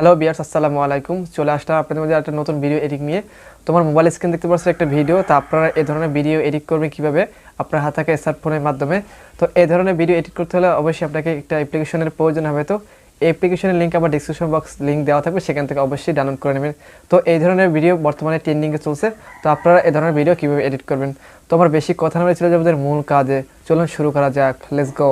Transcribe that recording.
Hello বিয়ার্স, আসসালামু আলাইকুম। চলে আসলাম আপনাদের মধ্যে একটা নতুন ভিডিও এডিট নিয়ে। তোমার মোবাইল স্ক্রিন দেখতে পাচ্ছেন একটা ভিডিও। তো আপনারা এই ধরনের ভিডিও এডিট করবেন কীভাবে আপনার হাতে থাকা স্মার্টফোনের মাধ্যমে। তো এই ধরনের ভিডিও এডিট করতে হলে অবশ্যই আপনাকে একটা অ্যাপ্লিকেশনের প্রয়োজন হবে। তো এই অ্যাপ্লিকেশনের লিঙ্ক আমার ডিসক্রিপশন বক্স লিঙ্ক দেওয়া থাকবে, সেখান থেকে অবশ্যই ডাউনলোড করে নেবেন। তো এই ধরনের ভিডিও বর্তমানে ট্রেন্ডিংয়ে চলছে। তো আপনারা এই ধরনের ভিডিও কীভাবে এডিট করবেন। তো আমার বেশি কথা না বলে চলে যাবো মূল কাজে। চলুন শুরু করা যাক, লেটস গো।